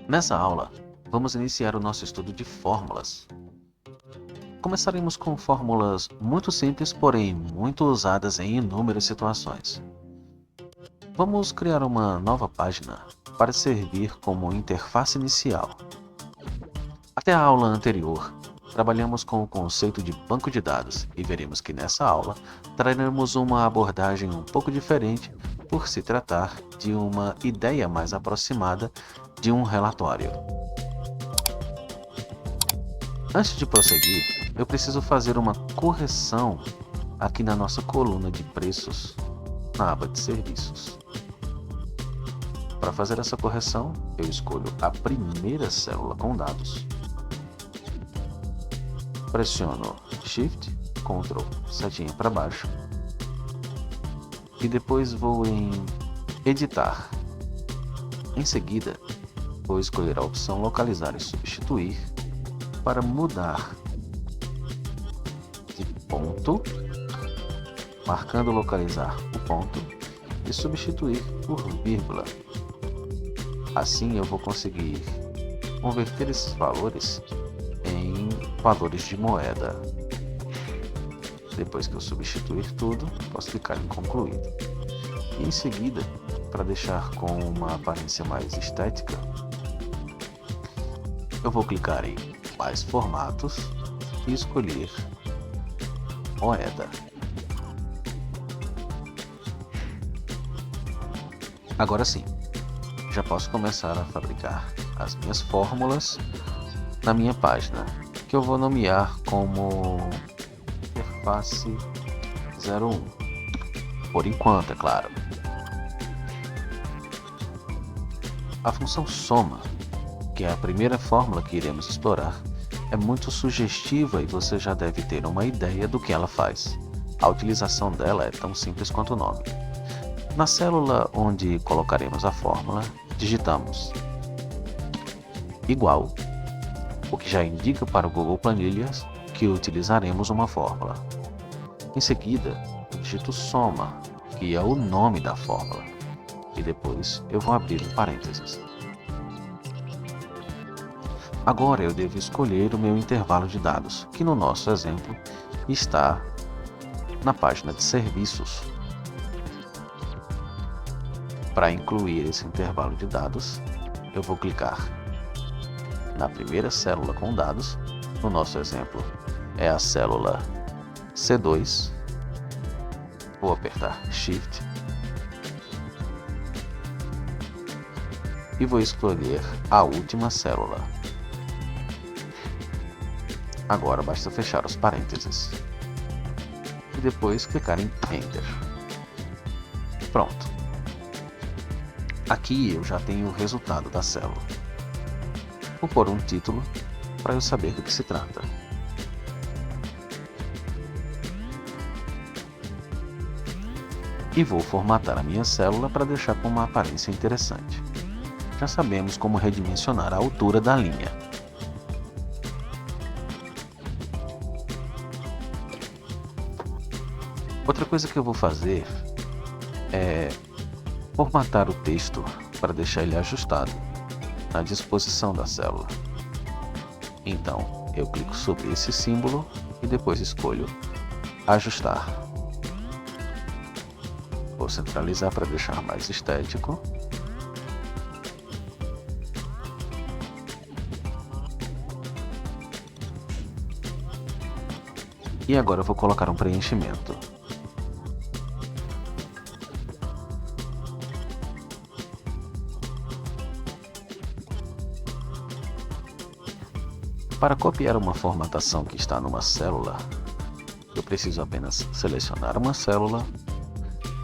Nessa aula, vamos iniciar o nosso estudo de fórmulas. Começaremos com fórmulas muito simples, porém muito usadas em inúmeras situações. Vamos criar uma nova página para servir como interface inicial. Até a aula anterior, trabalhamos com o conceito de banco de dados e veremos que nessa aula traremos uma abordagem um pouco diferente por se tratar de uma ideia mais aproximada de um relatório. Antes de prosseguir, eu preciso fazer uma correção aqui na nossa coluna de preços, na aba de serviços. Para fazer essa correção, eu escolho a primeira célula com dados, pressiono Shift, Ctrl, setinha para baixo e depois vou em Editar. Em seguida, vou escolher a opção Localizar e Substituir para mudar de ponto, marcando localizar o ponto e substituir por vírgula. Assim eu vou conseguir converter esses valores em valores de moeda. Depois que eu substituir tudo, posso clicar em concluído. E em seguida, para deixar com uma aparência mais estética, eu vou clicar em mais formatos e escolher moeda. Agora sim, já posso começar a fabricar as minhas fórmulas na minha página, que eu vou nomear como interface 01, por enquanto, é claro. A função soma, que é a primeira fórmula que iremos explorar, é muito sugestiva e você já deve ter uma ideia do que ela faz. A utilização dela é tão simples quanto o nome. Na célula onde colocaremos a fórmula, digitamos igual, o que já indica para o Google Planilhas que utilizaremos uma fórmula. Em seguida, eu digito soma, que é o nome da fórmula, e depois eu vou abrir um parênteses. Agora eu devo escolher o meu intervalo de dados, que no nosso exemplo está na página de serviços. Para incluir esse intervalo de dados, eu vou clicar na primeira célula com dados, no nosso exemplo é a célula C2, vou apertar Shift e vou escolher a última célula. Agora basta fechar os parênteses e depois clicar em Enter. Pronto. Aqui eu já tenho o resultado da célula. Vou pôr um título para eu saber do que se trata. E vou formatar a minha célula para deixar com uma aparência interessante. Já sabemos como redimensionar a altura da linha. Outra coisa que eu vou fazer é formatar o texto para deixar ele ajustado na disposição da célula. Então, eu clico sobre esse símbolo e depois escolho Ajustar. Vou centralizar para deixar mais estético. E agora eu vou colocar um preenchimento. Para copiar uma formatação que está numa célula, eu preciso apenas selecionar uma célula,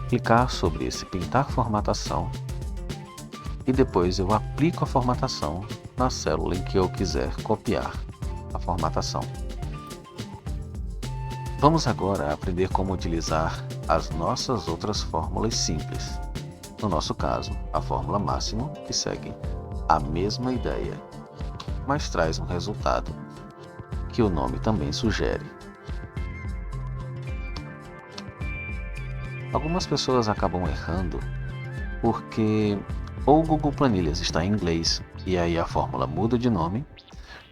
clicar sobre esse Pintar Formatação e depois eu aplico a formatação na célula em que eu quiser copiar a formatação. Vamos agora aprender como utilizar as nossas outras fórmulas simples. No nosso caso, a fórmula máximo, que segue a mesma ideia, mas traz um resultado que o nome também sugere. Algumas pessoas acabam errando porque ou o Google Planilhas está em inglês e aí a fórmula muda de nome,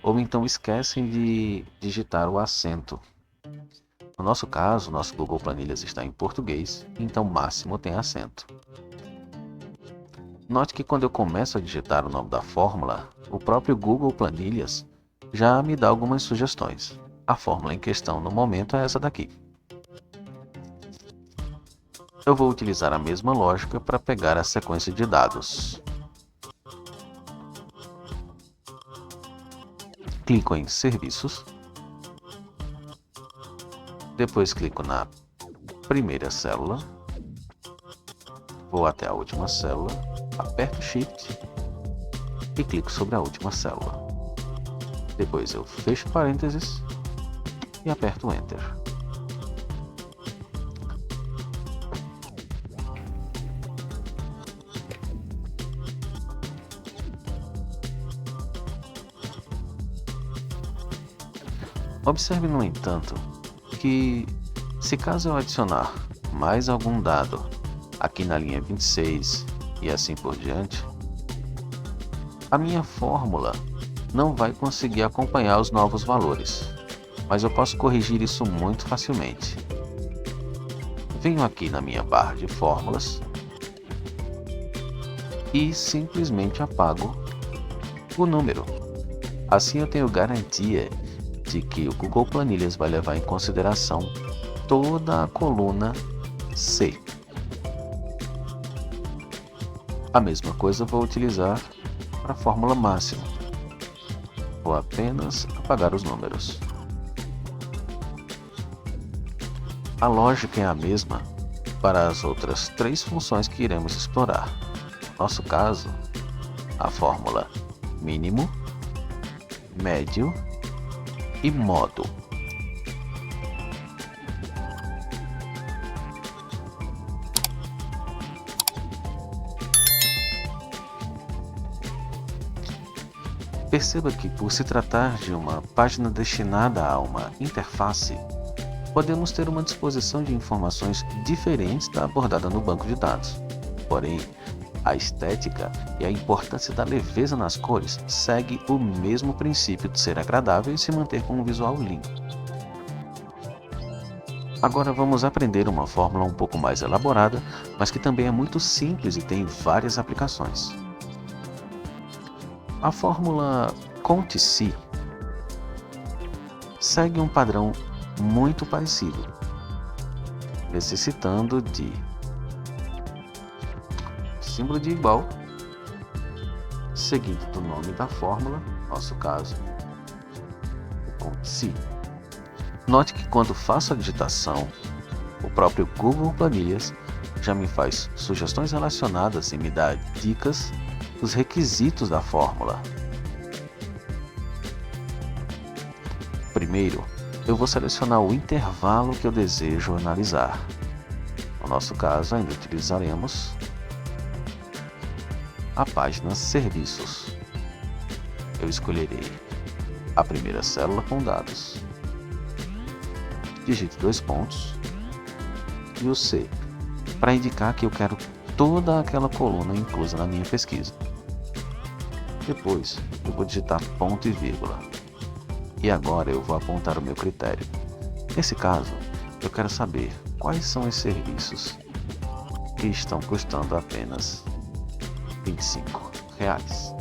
ou então esquecem de digitar o acento. No nosso caso, nosso Google Planilhas está em português, então máximo tem acento. Note que quando eu começo a digitar o nome da fórmula, o próprio Google Planilhas já me dá algumas sugestões. A fórmula em questão no momento é essa daqui. Eu vou utilizar a mesma lógica para pegar a sequência de dados. Clico em Serviços. Depois clico na primeira célula. Vou até a última célula, aperto Shift e clico sobre a última célula. Depois eu fecho parênteses e aperto Enter. Observe, no entanto, que se caso eu adicionar mais algum dado aqui na linha 26 e assim por diante, a minha fórmula não vai conseguir acompanhar os novos valores, mas eu posso corrigir isso muito facilmente. Venho aqui na minha barra de fórmulas e simplesmente apago o número. Assim eu tenho garantia de que o Google Planilhas vai levar em consideração toda a coluna C. A mesma coisa eu vou utilizar para a fórmula máxima. Vou apenas apagar os números. A lógica é a mesma para as outras três funções que iremos explorar. No nosso caso, a fórmula mínimo, médio e modo. Perceba que, por se tratar de uma página destinada a uma interface, podemos ter uma disposição de informações diferentes da abordada no banco de dados. Porém, a estética e a importância da leveza nas cores segue o mesmo princípio de ser agradável e se manter com um visual limpo. Agora vamos aprender uma fórmula um pouco mais elaborada, mas que também é muito simples e tem várias aplicações. A fórmula Conte-se segue um padrão muito parecido, necessitando de símbolo de igual, seguido do nome da fórmula, no nosso caso, o Conte-se. Note que quando faço a digitação, o próprio Google Planilhas já me faz sugestões relacionadas e me dá dicas dos requisitos da fórmula. Primeiro, eu vou selecionar o intervalo que eu desejo analisar. No nosso caso, ainda utilizaremos a página Serviços. Eu escolherei a primeira célula com dados. Digite 2 pontos e o C, para indicar que eu quero toda aquela coluna inclusa na minha pesquisa. Depois, eu vou digitar ponto e vírgula. E agora eu vou apontar o meu critério. Nesse caso, eu quero saber quais são os serviços que estão custando apenas R$25.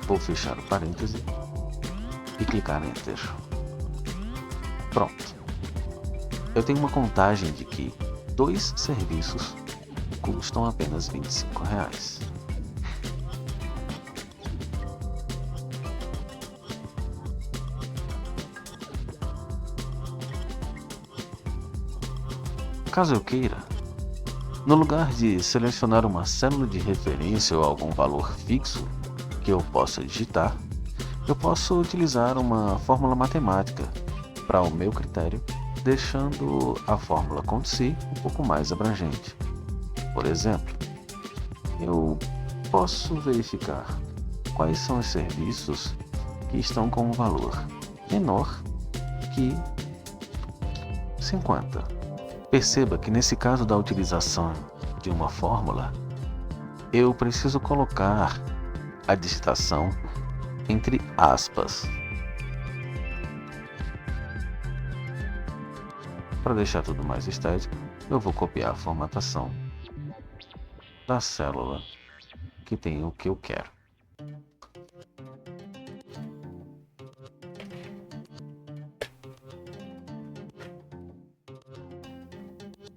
Vou fechar o parêntese e clicar em Enter. Pronto. Eu tenho uma contagem de que 2 serviços custam apenas R$25. Caso eu queira, no lugar de selecionar uma célula de referência ou algum valor fixo que eu possa digitar, eu posso utilizar uma fórmula matemática para o meu critério, deixando a fórmula Conte-se um pouco mais abrangente. Por exemplo, eu posso verificar quais são os serviços que estão com um valor menor que 50. Perceba que nesse caso da utilização de uma fórmula, eu preciso colocar a digitação entre aspas. Para deixar tudo mais estético, eu vou copiar a formatação da célula que tem o que eu quero.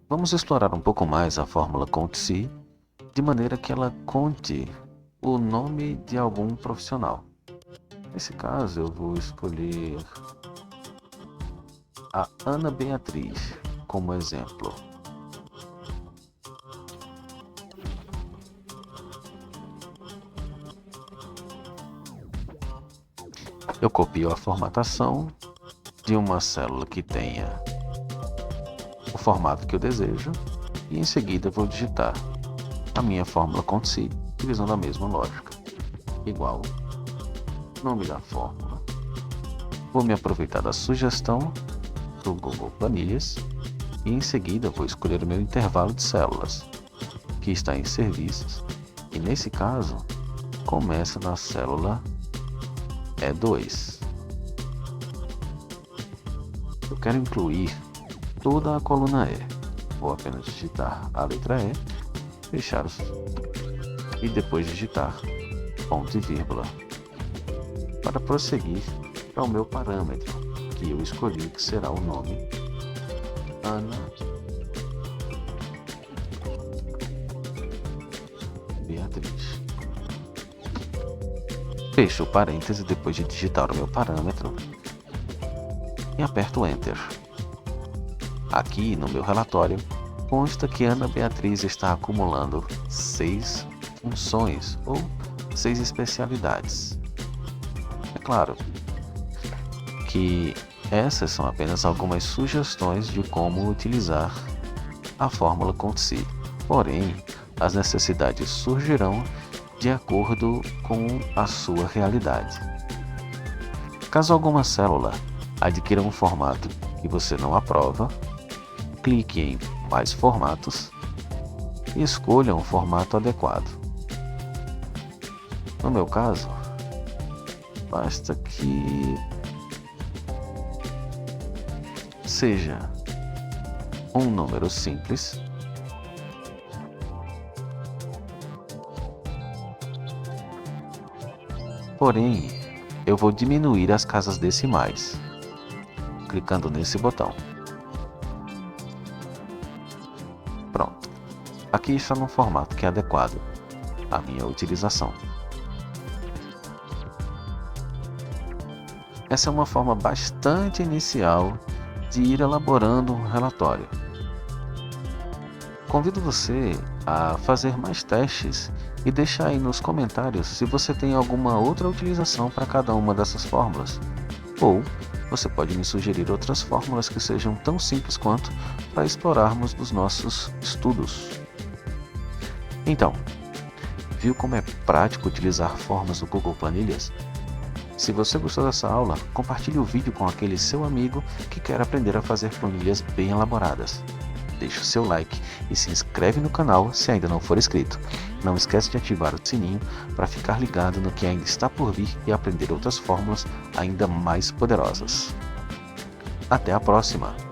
Vamos explorar um pouco mais a fórmula conte-se, de maneira que ela conte o nome de algum profissional. Nesse caso, eu vou escolher a Ana Beatriz como exemplo. Eu copio a formatação de uma célula que tenha o formato que eu desejo e em seguida vou digitar a minha fórmula conte-se utilizando a mesma lógica. Igual nome da fórmula. Vou me aproveitar da sugestão do Google Planilhas e em seguida vou escolher o meu intervalo de células, que está em serviços, e nesse caso começa na célula E2. Eu quero incluir toda a coluna E. Vou apenas digitar a letra E, fechar e depois digitar ponto e vírgula para prosseguir para o meu parâmetro que eu escolhi, que será o nome Ana Beatriz. Fecho o parêntese depois de digitar o meu parâmetro e aperto Enter. Aqui no meu relatório consta que Ana Beatriz está acumulando 6 funções ou 6 especialidades. É claro que essas são apenas algumas sugestões de como utilizar a fórmula conte-se. Porém, as necessidades surgirão de acordo com a sua realidade. Caso alguma célula adquira um formato que você não aprova, clique em Mais formatos e escolha um formato adequado. No meu caso, basta que seja um número simples, porém eu vou diminuir as casas decimais, clicando nesse botão. Pronto, aqui está no formato que é adequado à minha utilização. Essa é uma forma bastante inicial de ir elaborando um relatório. Convido você a fazer mais testes e deixar aí nos comentários se você tem alguma outra utilização para cada uma dessas fórmulas. Ou você pode me sugerir outras fórmulas que sejam tão simples quanto para explorarmos nos nossos estudos. Então, viu como é prático utilizar formas do Google Planilhas? Se você gostou dessa aula, compartilhe o vídeo com aquele seu amigo que quer aprender a fazer planilhas bem elaboradas. Deixe o seu like e se inscreve no canal se ainda não for inscrito. Não esquece de ativar o sininho para ficar ligado no que ainda está por vir e aprender outras fórmulas ainda mais poderosas. Até a próxima!